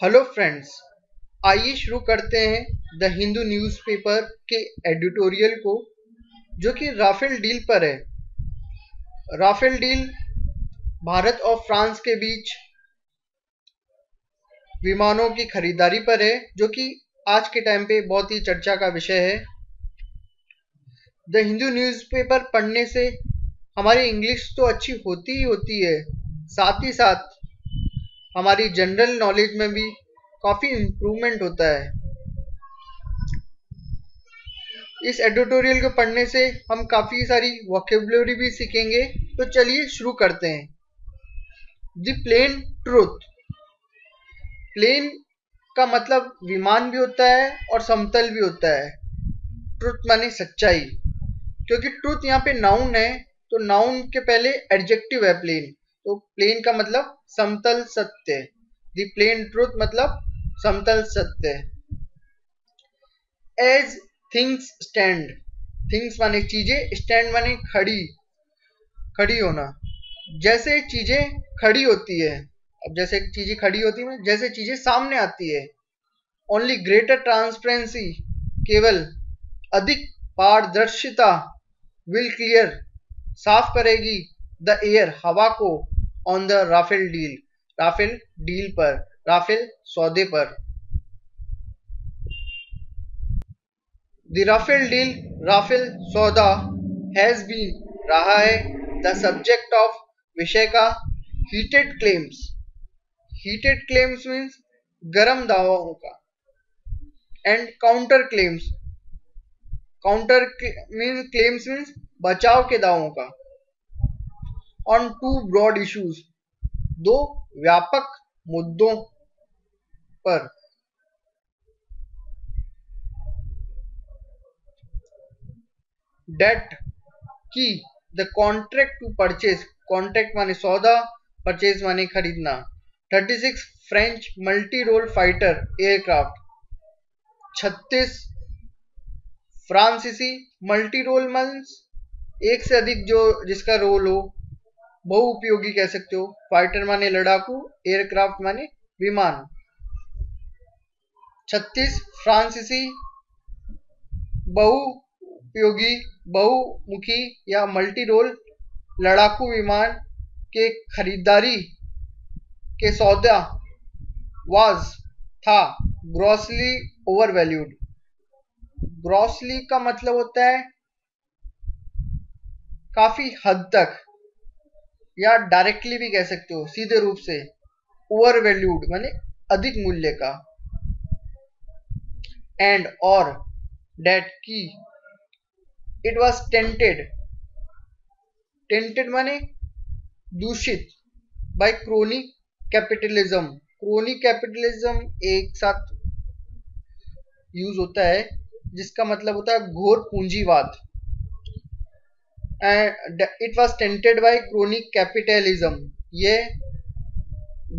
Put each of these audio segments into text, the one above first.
Hello friends, आइए शुरू करते हैं द हिंदू न्यूज़पेपर के एडिटोरियल को, जो कि राफेल डील पर है। राफेल डील भारत और फ्रांस के बीच विमानों की खरीदारी पर है, जो कि आज के टाइम पे बहुत ही चर्चा का विषय है। द हिंदू न्यूज़पेपर पढ़ने से हमारी इंग्लिश तो अच्छी होती ही होती है, साथ ही साथ हमारी जनरल नॉलेज में भी काफ़ी इम्प्रूवमेंट होता है। इस एडिटोरियल को पढ़ने से हम काफ़ी सारी वोकेबुलरी भी सीखेंगे। तो चलिए शुरू करते हैं। The plane truth. प्लेन का मतलब विमान भी होता है और समतल भी होता है। ट्रूथ माने सच्चाई, क्योंकि ट्रूथ यहाँ पे नाउन है, तो नाउन के पहले एडजेक्टिव है प्लेन, तो प्लेन का मतलब समतल सत्य। द प्लेन ट्रूथ मतलब समतल सत्य। As things stand. थिंग्स माने चीजें, स्टैंड माने खड़ी होना। जैसे चीजें खड़ी होती है, अब जैसे चीजें खड़ी होती है जैसे चीजें सामने आती है। ओनली ग्रेटर ट्रांसपेरेंसी, केवल अधिक पारदर्शिता। विल क्लियर, साफ करेगी। द एयर, हवा को। On the Rafale deal, Rafale deal पर, राफेल सौदे पर। द राफेल डील, राफेल सौदा, हैज बीन, रहा है, द सब्जेक्ट ऑफ, विषय का, heated claims. Heated claims means गर्म दावों का, and counter claims. Counter claims means बचाव के दावों का। ऑन टू ब्रॉड इश्यूज, दो व्यापक मुद्दों पर। डेट की, the contract to purchase. Contract माने सौदा, परचेज माने खरीदना। 36 French multi role fighter aircraft. 36 फ्रांसीसी मल्टी रोल मीन्स एक से अधिक जो जिसका रोल हो, बहुउपयोगी कह सकते हो। फाइटर माने लड़ाकू, एयरक्राफ्ट माने विमान। 36 फ्रांसीसी बहुउपयोगी, बहुमुखी या मल्टी रोल लड़ाकू विमान के खरीदारी के सौदा वाज, था, ग्रॉसली ओवरवैल्यूड। ग्रॉसली का मतलब होता है काफी हद तक, या डायरेक्टली भी कह सकते हो, सीधे रूप से। ओवरवैल्यूड माने अधिक मूल्य का। एंड और डेट की, इट वॉज टेंटेड। टेंटेड माने दूषित, by crony capitalism. Crony capitalism एक साथ यूज होता है, जिसका मतलब होता है घोर पूंजीवाद। And it was tainted by crony capitalism, ये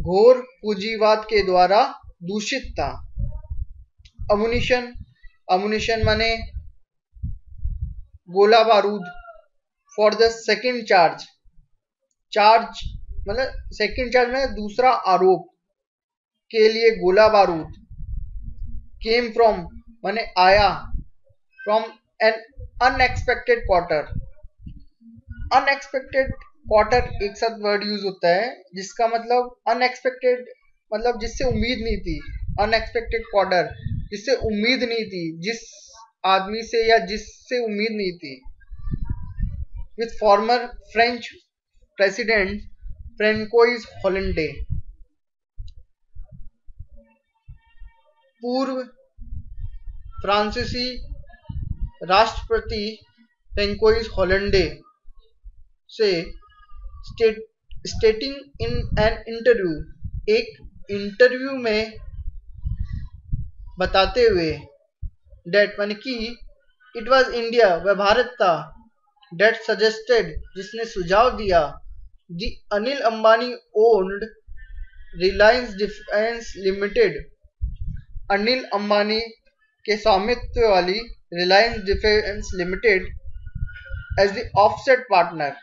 घोर पूंजीवाद के द्वारा दूषित था। अमुनिशन, अमुनिशन माने गोला बारूद। For the second charge, charge मतलब सेकेंड चार्ज में दूसरा आरोप के लिए गोला बारूद। केम फ्रॉम माने आया, from N unexpected quarter. Unexpected quarter एक साथ वर्ड यूज होता है, जिसका मतलब अनएक्सपेक्टेड मतलब जिससे उम्मीद नहीं थी। अनएक्सपेक्टेड क्वार्टर, जिससे उम्मीद नहीं थी, जिस आदमी से या जिससे उम्मीद नहीं थी। With former French president Francois Hollande. पूर्व फ्रांसीसी राष्ट्रपति फ्रेंकोइस होलंडे से स्टेटिंग इन एन इंटरव्यू, एक इंटरव्यू में बताते हुए, डेट माने कि, इट वॉज इंडिया, वह भारत था। डेट सजेस्टेड, जिसने सुझाव दिया। The Anil Ambani owned Reliance defence limited. Anil Ambani के स्वामित्व वाली Reliance defence limited as the offset partner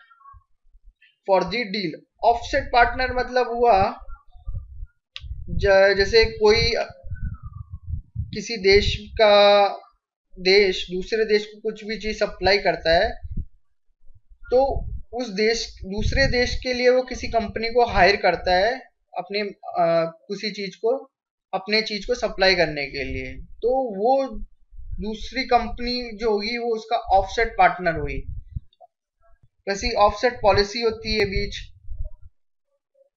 for the deal. Offset partner मतलब हुआ जैसे कोई किसी देश दूसरे देश को कुछ भी चीज सप्लाई करता है, तो उस देश दूसरे देश के लिए वो किसी कंपनी को हायर करता है अपने किसी चीज को, अपने चीज को सप्लाई करने के लिए। तो वो दूसरी कंपनी जो होगी वो उसका ऑफसेट पार्टनर हुई। वैसी ऑफसेट पॉलिसी होती है बीच,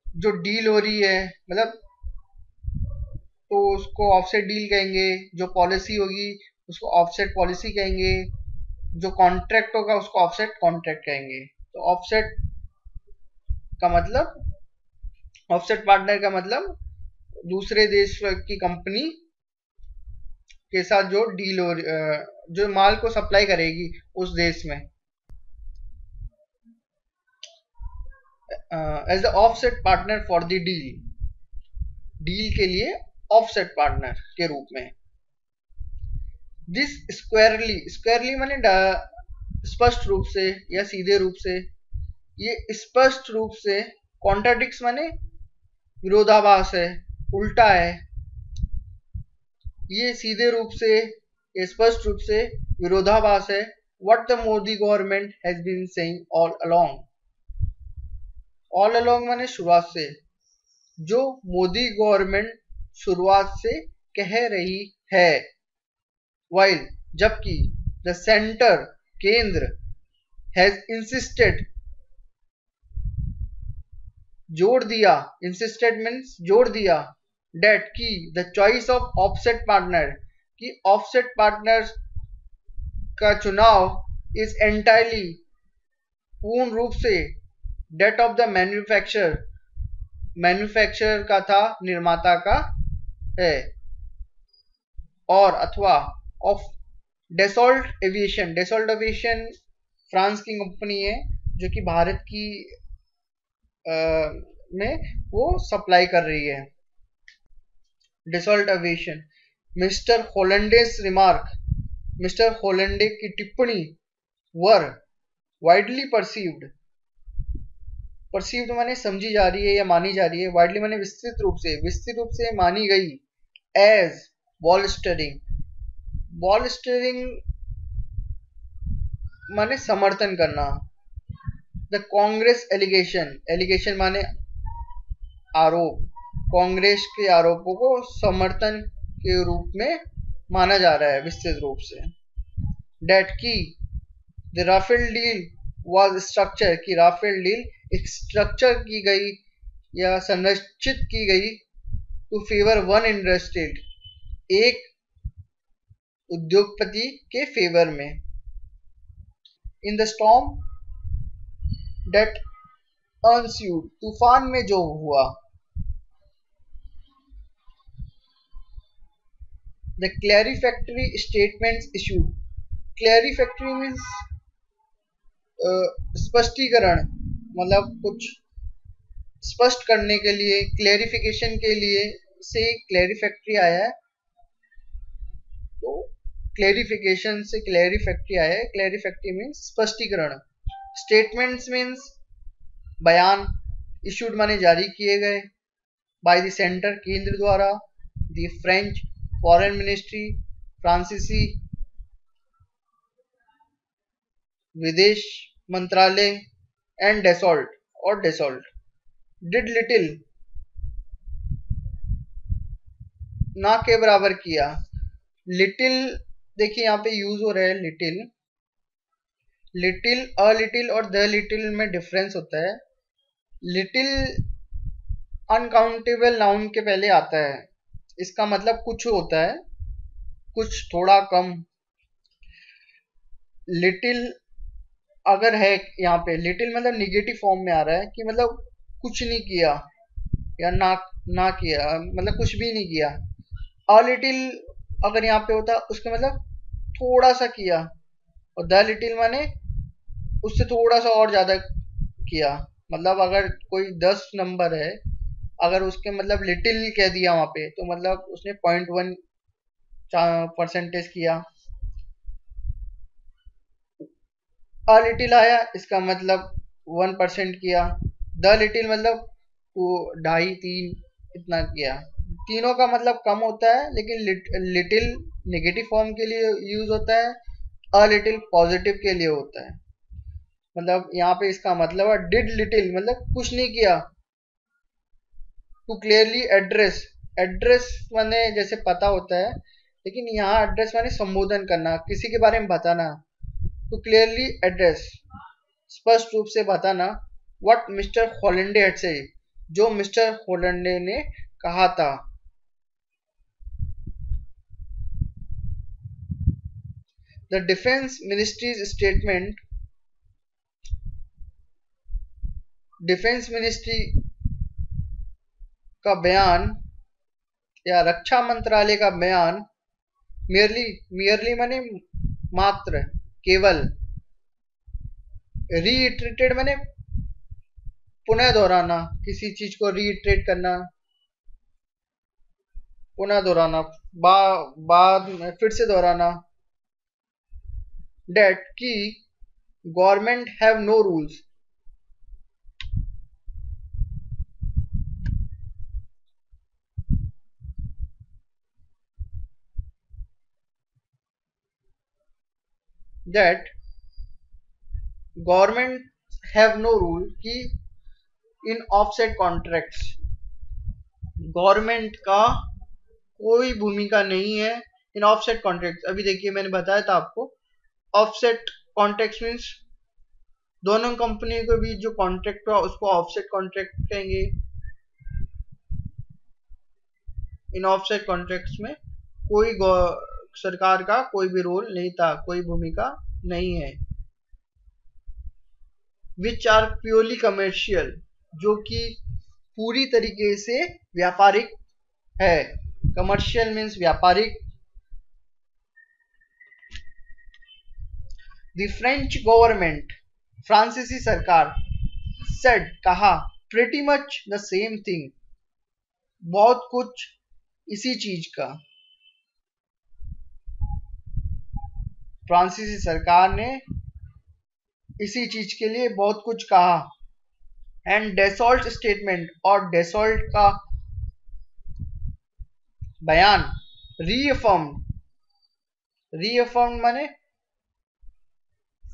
जो डील हो रही है मतलब, तो उसको ऑफसेट डील कहेंगे। जो पॉलिसी होगी उसको ऑफसेट पॉलिसी कहेंगे। जो कॉन्ट्रैक्ट होगा उसको ऑफसेट कॉन्ट्रैक्ट कहेंगे। तो ऑफसेट का मतलब, ऑफसेट पार्टनर का मतलब दूसरे देश की कंपनी के साथ जो डील हो, जो माल को सप्लाई करेगी उस देश में, as the offset partner for the deal के लिए ऑफसेट पार्टनर के रूप में। दिस स्क्वायरली माने स्पष्ट रूप से या सीधे रूप से। ये स्पष्ट रूप से, कॉन्ट्राडिक्स माने विरोधाभास है, उल्टा है। ये सीधे रूप से, ये स्पष्ट रूप से विरोधाभास है। What the Modi government has been saying all along माने शुरुआत से, जो मोदी गवर्नमेंट शुरुआत से कह रही है। while जबकि the center केंद्र has insisted जोड़ दिया, insisted means जोड़ दिया, that की the choice of offset partner की offset partner का चुनाव is entirely पूर्ण रूप से that of the manufacturer का था, निर्माता का है, और अथवा ऑफ डेसॉल्ट एविएशन फ्रांस की कंपनी है जो कि भारत की में वो सप्लाई कर रही है। Dassault aviation. मिस्टर होलंडे की टिप्पणी वर वाइडली परसीव्ड माने समझी जा रही है या मानी जा रही है, वाइडली माने विस्तृत रूप से मानी गई, एज बॉल स्टीयरिंग माने समर्थन करना। द कांग्रेस एलिगेशन माने आरोप, कांग्रेस के आरोपों को समर्थन के रूप में माना जा रहा है विस्तृत रूप से। डेट की the Rafale deal was structure, की राफेल डील एक स्ट्रक्चर की गई या संरचित की गई टू फेवर वन इंडस्ट्रियल, एक उद्योगपति के फेवर में। In the storm that ensued, तूफान में जो हुआ। The clarificatory statements issued, clarificatory means स्पष्टीकरण, मतलब कुछ स्पष्ट करने के लिए, क्लैरिफिकेशन के लिए से क्लैरिफैक्टरी आया है। तो क्लैरिफिकेशन से क्लैरिफैक्टरी आया है। क्लैरिफैक्टरी मीन्स स्पष्टीकरण। स्टेटमेंट्स मीन्स बयान। इशूड माने जारी किए गए। बाय द सेंटर केंद्र द्वारा। द फ्रेंच फॉरेन मिनिस्ट्री, फ्रांसीसी विदेश मंत्रालय, एंड डेसॉल्ट डिड लिटिल, ना के बराबर किया। लिटिल देखिए यहाँ पे यूज हो रहा है लिटिल, अ लिटिल और द लिटिल में डिफरेंस होता है। लिटिल अनकाउंटेबल नाउन के पहले आता है, इसका मतलब कुछ होता है, कुछ थोड़ा कम। लिटिल अगर है यहाँ पे, लिटिल मतलब निगेटिव फॉर्म में आ रहा है कि मतलब कुछ नहीं किया या ना किया, मतलब कुछ भी नहीं किया। अ लिटिल अगर यहाँ पे होता उसका मतलब थोड़ा सा किया, और द लिटिल माने उससे थोड़ा सा और ज्यादा किया। मतलब अगर कोई 10 नंबर है, अगर उसके मतलब लिटिल कह दिया वहां पे, तो मतलब उसने 0.1% किया। अ लिटिल आया, इसका मतलब 1% किया। द लिटिल मतलब 2.5-3 इतना किया। तीनों का मतलब कम होता है, लेकिन लिटिल नेगेटिव फॉर्म के लिए यूज होता है, अ लिटिल पॉजिटिव के लिए होता है। मतलब यहाँ पे इसका मतलब है डिड लिटिल मतलब कुछ नहीं किया। टू क्लियरली एड्रेस, एड्रेस माने जैसे पता होता है, लेकिन यहाँ एड्रेस माने संबोधन करना, किसी के बारे में बताना। टू क्लियरली एड्रेस, स्पष्ट रूप से बताना, व्हाट मिस्टर हॉलैंडे हैड से, जो मिस्टर हॉलैंडे ने कहा था। The defence ministries statement, defence ministry का बयान या रक्षा मंत्रालय का बयान, मियरली, मियरली माने मात्र, केवल, रीइटरेटेड माने पुनः दोहराना, किसी चीज को रीइटरेट करना, पुनः दोहराना, बाद में फिर से दोहराना। डेट की government have no rules, that government have no rule कि इन ऑफसेट कॉन्ट्रैक्ट्स, गवर्नमेंट का कोई भूमिका नहीं है इन ऑफसेट कॉन्ट्रैक्ट्स। अभी देखिए मैंने बताया था आपको, ऑफसेट कॉन्ट्रैक्ट्स मीन्स दोनों कंपनी के बीच जो कॉन्ट्रैक्ट हुआ उसको ऑफसेट कॉन्ट्रैक्ट कहेंगे। इन ऑफसेट कॉन्ट्रैक्ट्स में कोई सरकार का कोई भी रोल नहीं था, कोई भूमिका नहीं है। विच आर प्योरली कमर्शियल, जो कि पूरी तरीके से व्यापारिक है। कमर्शियल मीन्स व्यापारिक। द फ्रेंच गवर्नमेंट, फ्रांसीसी सरकार, सेड कहा, pretty much the same thing, बहुत कुछ इसी चीज का। फ्रांसीसी सरकार ने इसी चीज के लिए बहुत कुछ कहा। एंड डेसॉल्ट स्टेटमेंट, और डेसॉल्ट का बयान, रीअफर्म, रीअफर्म माने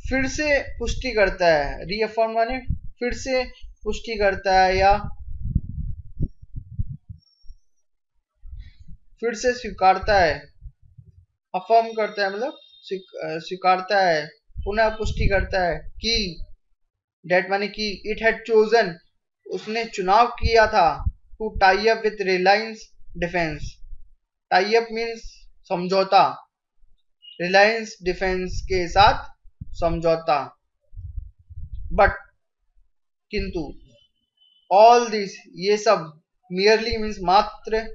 फिर से पुष्टि करता है, रीअफर्म माने फिर से पुष्टि करता है या फिर से स्वीकारता है। अफर्म करता है मतलब स्वीकारता है, पुनः पुष्टि करता है कि, डेट माने कि, इट हैड चोजन, उसने चुनाव किया था, to tie up with Reliance defence, tie up means समझौता, रिलायंस डिफेंस के साथ समझौता। बट किंतु, ऑल दिस ये सब, मियरली मीन्स मात्र,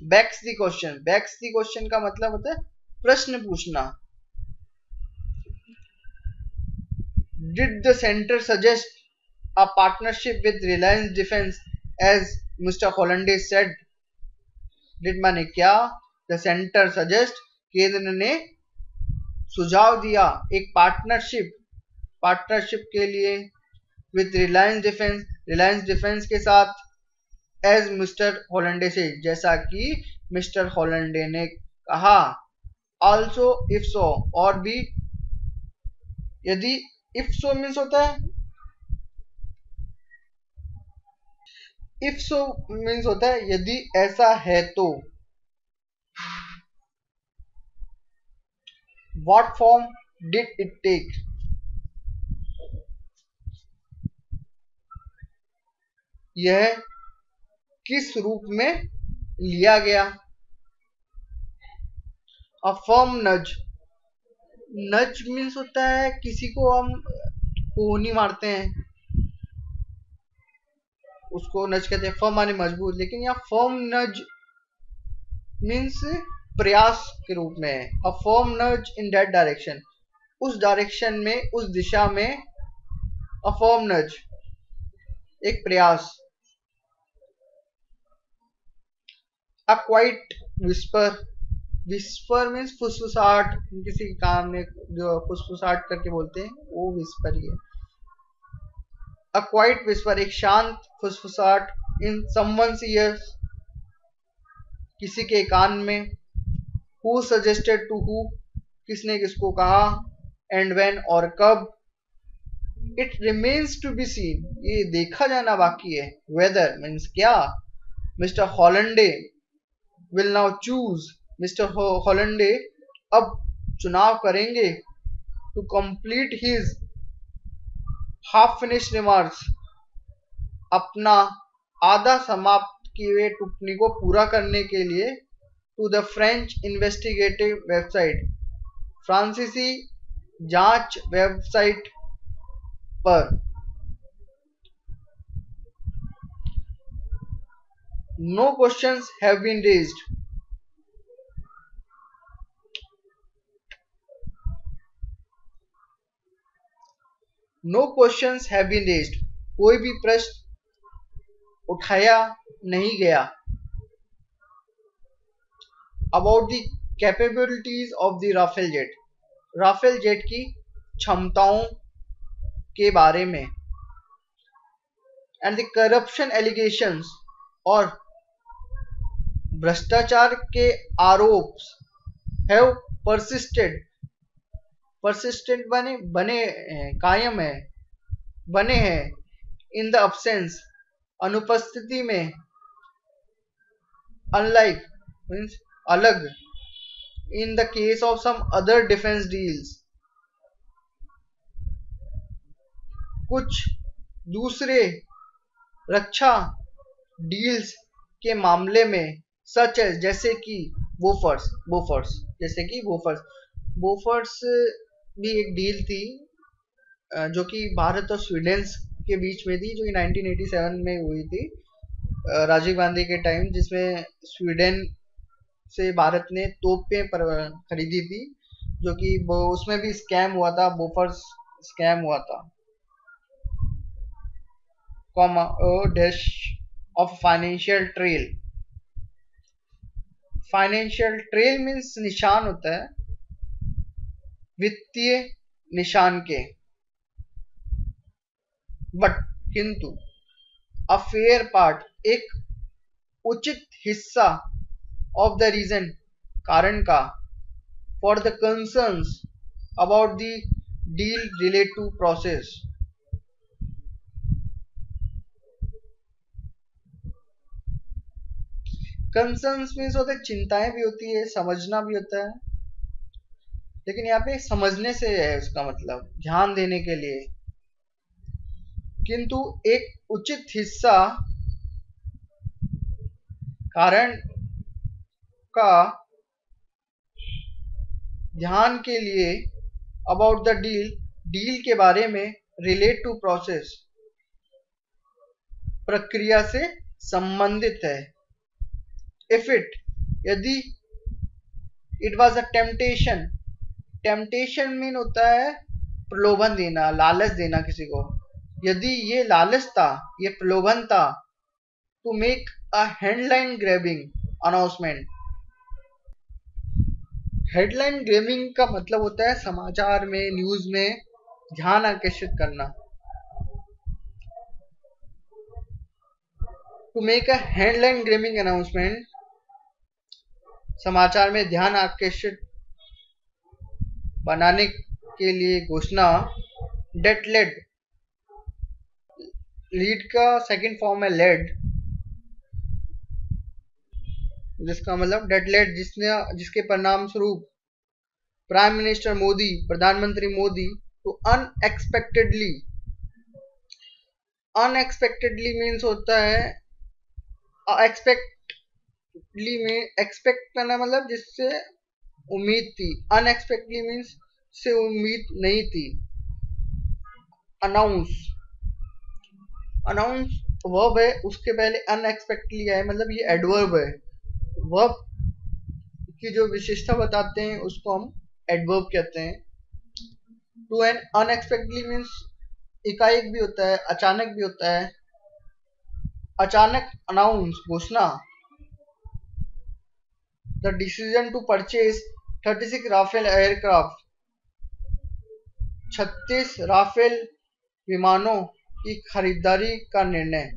begs the question, begs the question का मतलब होता है प्रश्न पूछना। Did the centre suggest a partnership with Reliance Defence as Mr Hollande said, did माने क्या, द सेंटर सजेस्ट, केंद्र ने सुझाव दिया एक पार्टनरशिप, पार्टनरशिप के लिए, with Reliance defence, Reliance defence के साथ, एज मिस्टर हॉलैंडे से, जैसा कि मिस्टर हॉलैंडे ने कहा। ऑल्सो इफ सो, और भी यदि, इफ सो मीन्स होता है, इफ सो मीन्स होता है यदि ऐसा है तो। What form did it take, यह किस रूप में लिया गया। अ फर्म नज, नज मीन्स होता है किसी को हम कोहनी मारते हैं, उसको नज कहते हैं। फर्म माने मजबूत, लेकिन यहाँ फर्म नज मीन्स प्रयास के रूप में है। अ फर्म नज इन दैट डायरेक्शन, उस डायरेक्शन में, उस दिशा में। अ फर्म नज, एक प्रयास। अ क्वाइट विस्पर, विस्पर मीन्स फुसफुसाहट, किसी काम में जो फुसफुसाहट करके बोलते हैं वो विस्पर ही है। अ क्वाइट विस्पर, एक शांत फुसफुसाहट, इन समवन्स ईयर्स, किसी के कान में, हु सजेस्टेड टू हु, किसने किसको कहा, एंड व्हेन और कब, it remains to be seen, ये देखा जाना बाकी है, वेदर मीन्स क्या, Mr Hollande will now choose, Mr Hollande अब चुनाव करेंगे, to complete his half finished remarks, अपना आधा समाप्त किए हुए टिप्पणी को पूरा करने के लिए, to the French investigative website, फ्रांसीसी जांच वेबसाइट पर। No questions have been raised, no questions have been raised, कोई भी प्रश्न उठाया नहीं गया, about the capabilities of the Rafale jet, Rafale jet की क्षमताओं के बारे में, एंड द करप्शन एलिगेशंस, और भ्रष्टाचार के आरोप, हैव परसिस्टेड, परसिस्टेंट बने कायम है, बने हैं, इन द अब्सेंस, अनुपस्थिति में, अनलाइक मीन्स अलग, in the case of some other defence deals, कुछ दूसरे रक्षा डील्स के मामले में, सच है जैसे कि बोफर्स, जैसे कि बोफर्स भी एक डील थी जो कि भारत और स्वीडन के बीच में थी, जो कि 1987 में हुई थी राजीव गांधी के टाइम, जिसमें स्वीडन से भारत ने तोपें खरीदी थी, जो कि उसमें भी स्कैम हुआ था, बोफर्स स्कैम हुआ था, dash of financial trail, financial trail means निशान होता है वित्तीय निशान के, बट किंतु अ फेयर पार्ट, एक उचित हिस्सा, ऑफ द रीजन, कारण का, for the concerns about the deal relate to process, concerns means होते हैं चिंताएं भी होती है, समझना भी होता है, लेकिन यहाँ पे समझने से है उसका मतलब ध्यान देने के लिए, किंतु एक उचित हिस्सा कारण का ध्यान के लिए, अबाउट द डील, डील के बारे में, रिलेट टू प्रोसेस, प्रक्रिया से संबंधित है, इफ इट, यदि, it was a temptation, temptation mean होता है प्रलोभन देना, लालच देना किसी को, यदि ये लालच था, ये प्रलोभन था, to make a headline grabbing announcement, headline grabbing का मतलब होता है समाचार में, न्यूज में ध्यान आकर्षित करना, to make a headline grabbing announcement, समाचार में ध्यान आकर्षित बनाने के लिए घोषणा, डेट लेड, लीड का सेकंड फॉर्म है लेड, जिसका मतलब डेट लेड, जिसके परिणाम स्वरूप प्राइम मिनिस्टर मोदी, प्रधानमंत्री मोदी, तो अनएक्सपेक्टेडली, अनएक्सपेक्टेडली मीन्स होता है एक्सपेक्टली में, एक्सपेक्ट करना मतलब जिससे उम्मीद थी, अनएक्सपेक्टेडली मीन्स से उम्मीद नहीं थी, अनाउंस, अनाउंस वर्ब है, उसके पहले अनएक्सपेक्टेडली है, मतलब ये एडवर्ब है, वर्ब की जो विशेषता बताते हैं उसको हम एडवर्ब कहते हैं, टू एन अनएक्सपेक्टेडली मीन्स एकाएक भी होता है, अचानक भी होता है, अचानक अनाउंस घोषणा, the decision to purchase 36 Rafale aircraft, 36 Rafale विमानों की खरीदारी का निर्णय,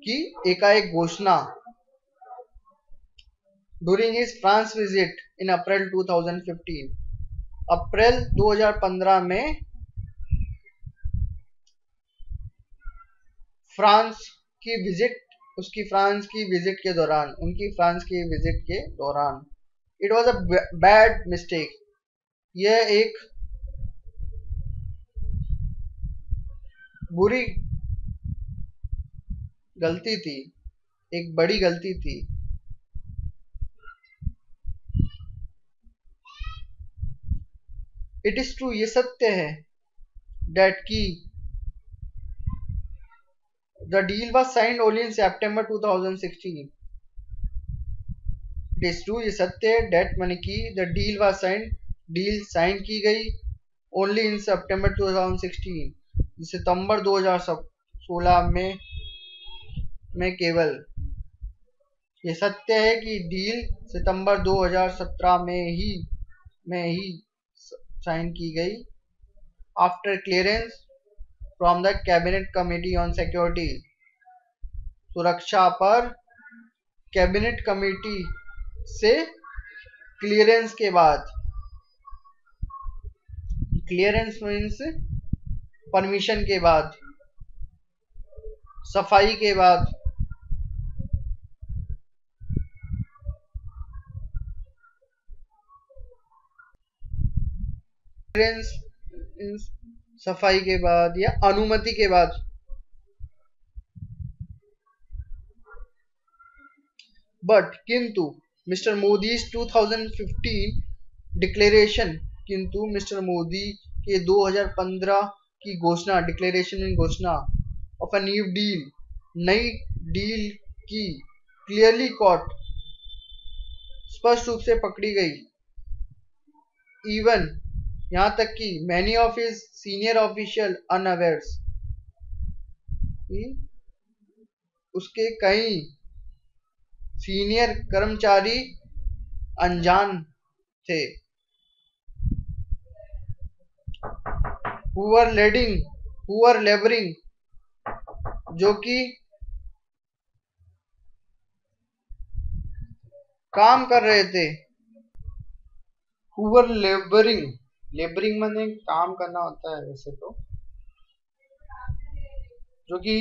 की एकाएक घोषणा during his France visit in April 2015। अप्रैल 2015 में फ्रांस की विजिट के दौरान, उनकी फ्रांस की विजिट के दौरान, it was a bad mistake, यह एक बुरी गलती थी, एक बड़ी गलती थी। इट इज ट्रू, ये सत्य है, दैट की the deal was signed only in September 2016। It is true, ये सत्य है, डेट माने की the deal was signed, deal sign की गई ओनली इन सितंबर 2016, सितंबर 2016 में केवल। ये सत्य है कि डील सितंबर 2017 में ही साइन की गई after clearance from the cabinet committee on security, सुरक्षा पर कैबिनेट कमेटी से क्लियरेंस के बाद। क्लियरेंस मीन्स परमिशन के बाद, सफाई के बाद। क्लियरेंस सफाई के बाद या अनुमति के बाद। बट किंतु मिस्टर मोदी 2015 डिक्लेरेशन, किंतु मिस्टर मोदी के 2015 की घोषणा, डिक्लेरेशन में घोषणा ऑफ अ न्यू डील, नई डील की क्लियरली कॉट, स्पष्ट रूप से पकड़ी गई। इवन, यहां तक कि many of his senior official unawares, उसके कई सीनियर कर्मचारी अनजान थे। who were laboring, जो कि काम कर रहे थे। who were laboring माने काम करना होता है वैसे तो, जो कि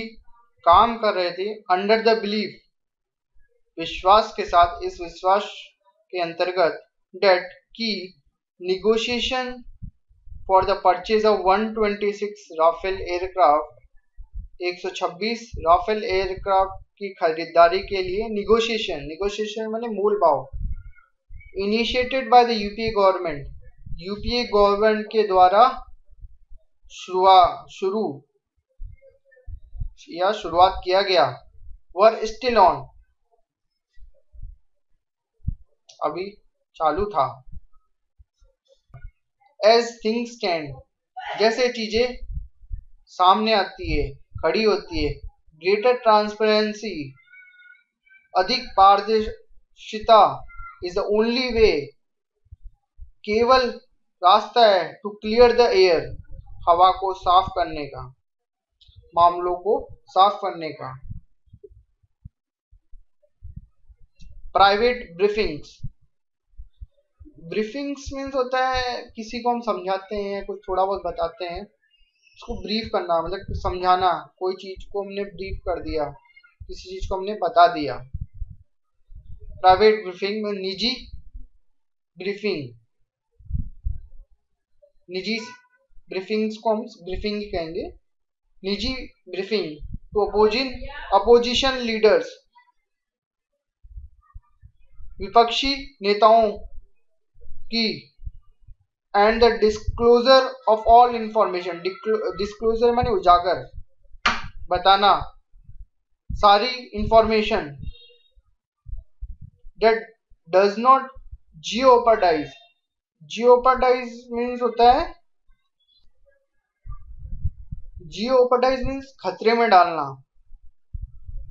काम कर रहे थे अंडर द बिलीफ, विश्वास के साथ, इस विश्वास के अंतर्गत, डेट की negotiation for the purchase of 126 Rafale aircraft, 126 Rafale aircraft की खरीदारी के लिए निगोशिएशन माने मूल भाव, initiated by the UPA government के द्वारा शुरुआत किया गया, वर स्टिल ऑन, अभी चालू था। एज थिंग्स स्टैंड, जैसे चीजें सामने आती है, खड़ी होती है, ग्रेटर ट्रांसपेरेंसी, अधिक पारदर्शिता, इज द ओनली वे, केवल रास्ता है, टू क्लियर द एयर, हवा को साफ करने का, मामलों को साफ करने का। प्राइवेट ब्रीफिंग्स मीन्स होता है किसी को हम समझाते हैं, कुछ थोड़ा बहुत बताते हैं, उसको ब्रीफ करना, मतलब समझाना, कोई चीज को हमने ब्रीफ कर दिया, किसी चीज को हमने बता दिया। प्राइवेट ब्रीफिंग में निजी ब्रीफिंग्स को हम ब्रीफिंग ही कहेंगे। निजी ब्रीफिंग टू अपोजिशन लीडर्स, विपक्षी नेताओं की, and the disclosure of all information, disclosure माने उजागर, बताना सारी information, that does not jeopardise means होता है, जियोपर्डाइज मीन्स खतरे में डालना,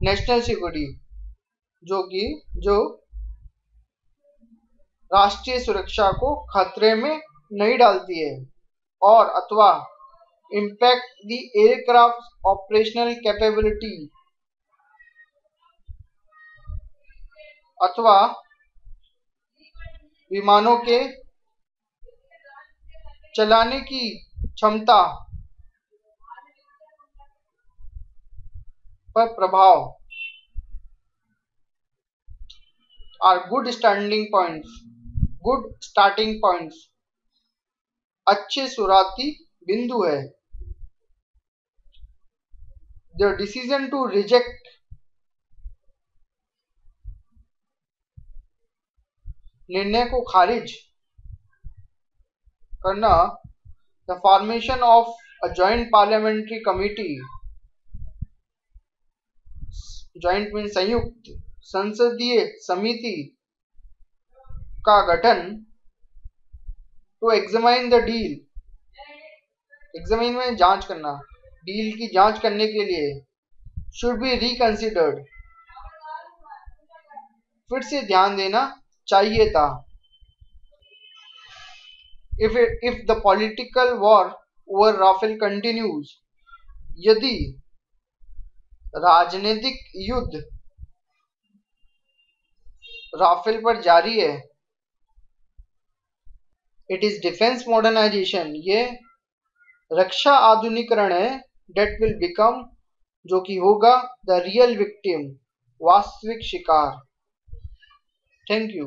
नेशनल सिक्योरिटी, जो राष्ट्रीय सुरक्षा को खतरे में नहीं डालती है, और अथवा impact the aircraft operational capability, अथवा विमानों के चलाने की क्षमता पर प्रभाव आर गुड स्टार्टिंग पॉइंट्स अच्छे शुरुआती बिंदु है। द डिसीजन टू रिजेक्ट निर्णय को खारिज करना। The formation of a joint parliamentary committee, joint mean संयुक्त संसदीय समिति का गठन। To examine the deal, examine में जांच करना, डील की जांच करने के लिए। शुड बी रिकंसिडर्ड, फिर से ध्यान देना चाहिए था। If the political war over Rafale continues, यदि राजनीतिक युद्ध राफेल पर जारी है। इट इज डिफेंस मॉडर्नाइजेशन, ये रक्षा आधुनिकरण है। डेट विल बिकम, जो कि होगा द रियल विक्टिम, वास्तविक शिकार। Thank you.